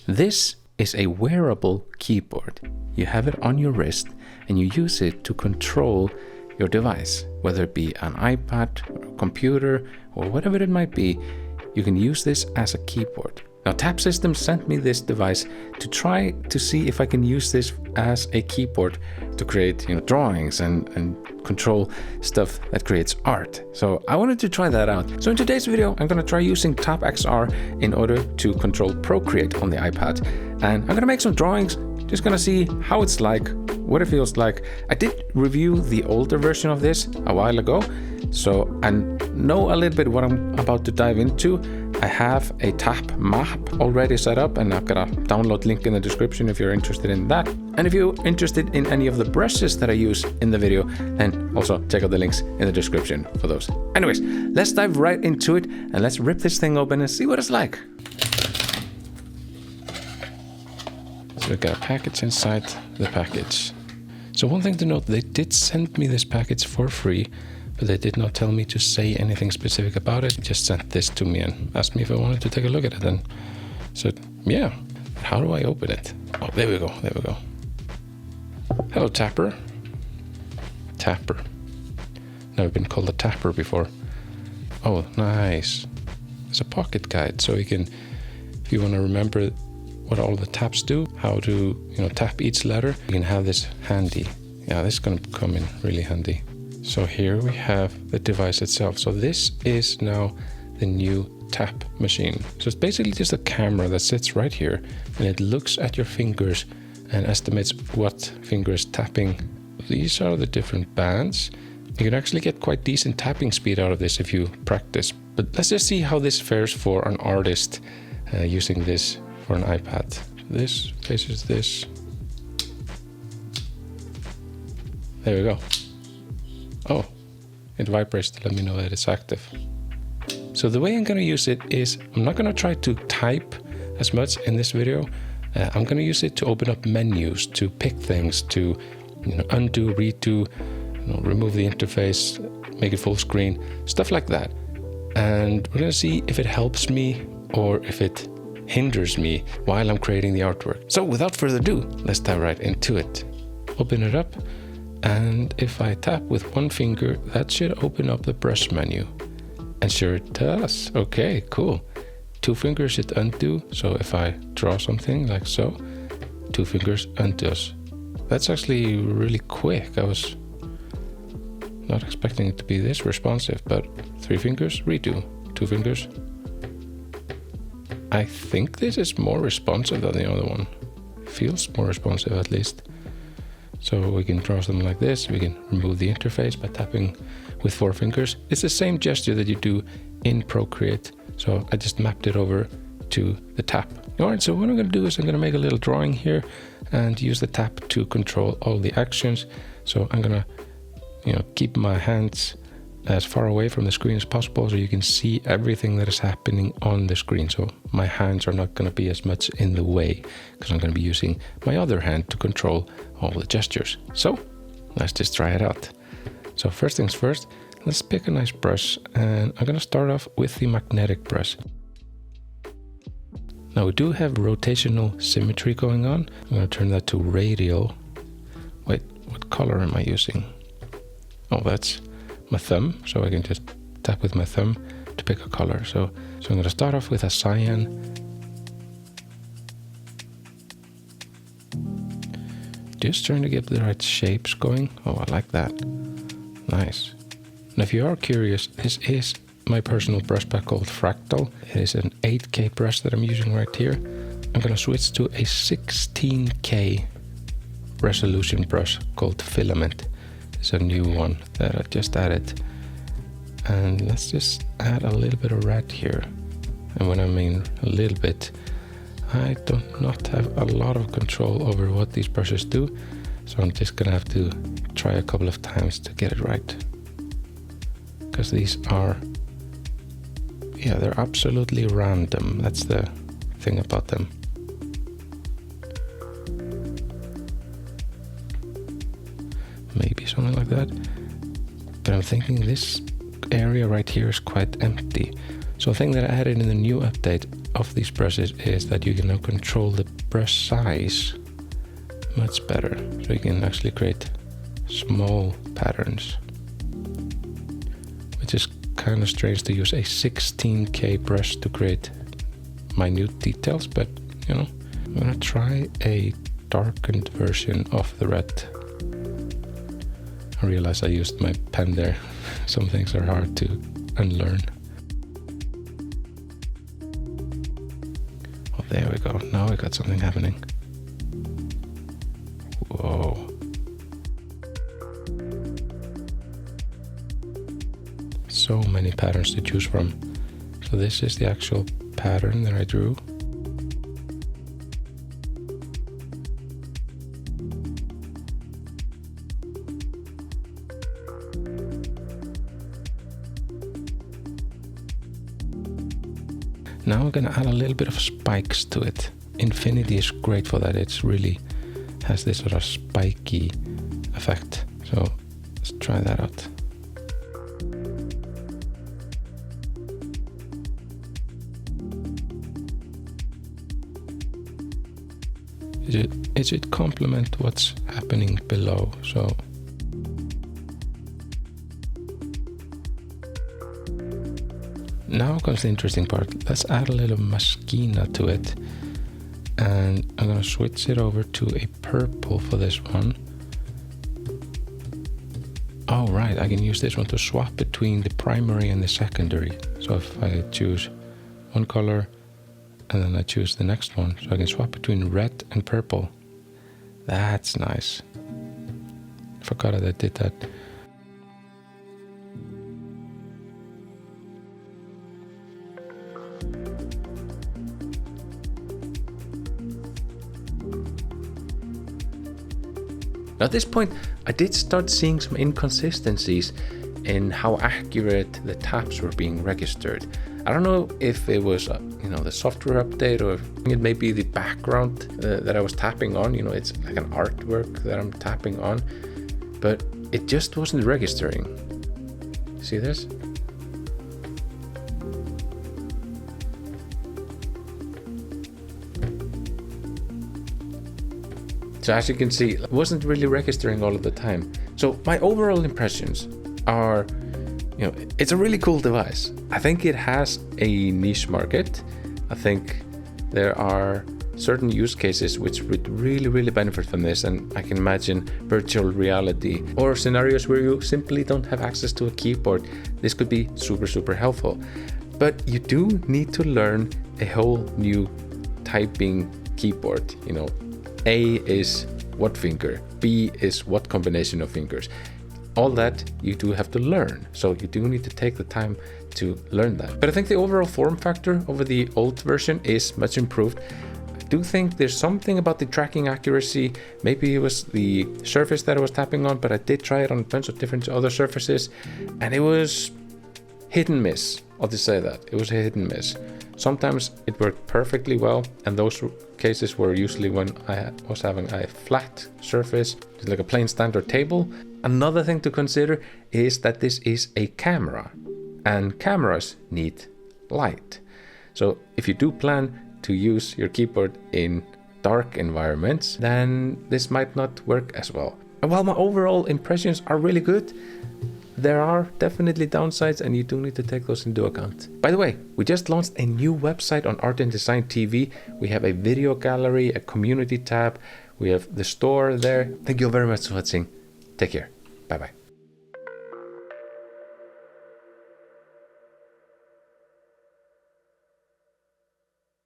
This is a wearable keyboard. You have it on your wrist and you use it to control your device, whether it be an iPad or a computer or whatever it might be. You can use this as a keyboard. Now, Tap Systems sent me this device to try to see if I can use this as a keyboard to create, drawings and control stuff that creates art. So I wanted to try that out. So in today's video, I'm going to try using TapXR in order to control Procreate on the iPad. And I'm going to make some drawings, just going to see how it's like, what it feels like. I did review the older version of this a while ago, so I know a little bit what I'm about to dive into. I have a tap map already set up, and I've got a download link in the description if you're interested in that. And if you're interested in any of the brushes that I use in the video, then also check out the links in the description for those. Anyways, let's dive right into it and let's rip this thing open and see what it's like. So we've got a package inside the package. So one thing to note, they did send me this package for free, but they did not tell me to say anything specific about it. They just sent this to me and asked me if I wanted to take a look at it. And said, yeah, how do I open it? Oh, there we go, there we go. Hello, Tapper. Tapper. Never been called a Tapper before. Oh, nice. It's a pocket guide, so you can, if you want to remember what all the taps do, how to tap each letter, you can have this handy. Yeah, this is going to come in really handy. So here we have the device itself. So this is now the new tap machine. So it's basically just a camera that sits right here and it looks at your fingers and estimates what finger is tapping. These are the different bands. You can actually get quite decent tapping speed out of this if you practice. But let's just see how this fares for an artist using this for an iPad. This faces this. There we go. Oh, it vibrates to let me know that it's active. So the way I'm going to use it is, I'm not going to try to type as much in this video. I'm going to use it to open up menus, to pick things, to undo, redo, remove the interface, make it full screen, stuff like that. And we're going to see if it helps me or if it hinders me while I'm creating the artwork. So without further ado, let's dive right into it. Open it up, and if I tap with one finger, that should open up the brush menu. And sure it does. Okay, cool. Two fingers hit undo, so if I draw something like so, two fingers undoes. That's actually really quick. I was not expecting it to be this responsive, but three fingers, redo. Two fingers. I think this is more responsive than the other one. Feels more responsive at least. So we can draw something like this. We can remove the interface by tapping with four fingers. It's the same gesture that you do in Procreate. So I just mapped it over to the tap. All right, so what I'm going to do is I'm going to make a little drawing here and use the tap to control all the actions. So I'm going to, keep my hands as far away from the screen as possible so you can see everything that is happening on the screen. So my hands are not going to be as much in the way because I'm going to be using my other hand to control all the gestures. So let's just try it out. So first things first, let's pick a nice brush, and I'm going to start off with the magnetic brush. Now we do have rotational symmetry going on. I'm going to turn that to radial. Wait, what color am I using? Oh, that's my thumb, so I can just tap with my thumb to pick a color. So I'm going to start off with a cyan. Just trying to get the right shapes going. Oh, I like that. Nice. Now, if you are curious, this is my personal brush pack called Fractal. It is an 8K brush that I'm using right here. I'm going to switch to a 16K resolution brush called Filament. It's a new one that I just added. And let's just add a little bit of red here. And when I mean a little bit, I do not have a lot of control over what these brushes do. So I'm just gonna have to try a couple of times to get it right. Because these are, they're absolutely random. That's the thing about them. Maybe something like that. But I'm thinking this area right here is quite empty. So a thing that I added in the new update, of these brushes is that you can now control the brush size much better. So you can actually create small patterns, which is kind of strange to use a 16K brush to create minute details, but you know, I'm gonna try a darkened version of the red. I realize I used my pen there. Some things are hard to unlearn. Oh, there we go. Now we got something happening. Whoa. So many patterns to choose from. So this is the actual pattern that I drew. Now I'm gonna add a little bit of spikes to it. Infinity is great for that. It's really has this sort of spiky effect. So let's try that out. It should complement what's happening below. So now comes the interesting part. Let's add a little maskina to it. And I'm gonna switch it over to a purple for this one. Oh right, I can use this one to swap between the primary and the secondary. So if I choose one color and then I choose the next one, so I can swap between red and purple. That's nice. Forgot that I did that. At this point, I did start seeing some inconsistencies in how accurate the taps were being registered. I don't know if it was, the software update, or if it may be the background that I was tapping on. You know, it's like an artwork that I'm tapping on, but it just wasn't registering. See this? So as you can see, it wasn't really registering all of the time. So my overall impressions are, it's a really cool device. I think it has a niche market. I think there are certain use cases which would really, really benefit from this. And I can imagine virtual reality or scenarios where you simply don't have access to a keyboard. This could be super, super helpful. But you do need to learn a whole new typing keyboard. A is what finger, B is what combination of fingers. All that you do have to learn. So you do need to take the time to learn that. But I think the overall form factor over the old version is much improved. I do think there's something about the tracking accuracy. Maybe it was the surface that I was tapping on, but I did try it on a bunch of different other surfaces and it was hit and miss. I'll just say that. It was a hit and miss. Sometimes it worked perfectly well, and those cases were usually when I was having a flat surface, like a plain standard table. Another thing to consider is that this is a camera, and cameras need light. So if you do plan to use your keyboard in dark environments, then this might not work as well. And while my overall impressions are really good, there are definitely downsides, and you do need to take those into account. By the way, we just launched a new website on Art and Design TV. We have a video gallery, a community tab. We have the store there. Thank you very much for watching. Take care. Bye bye.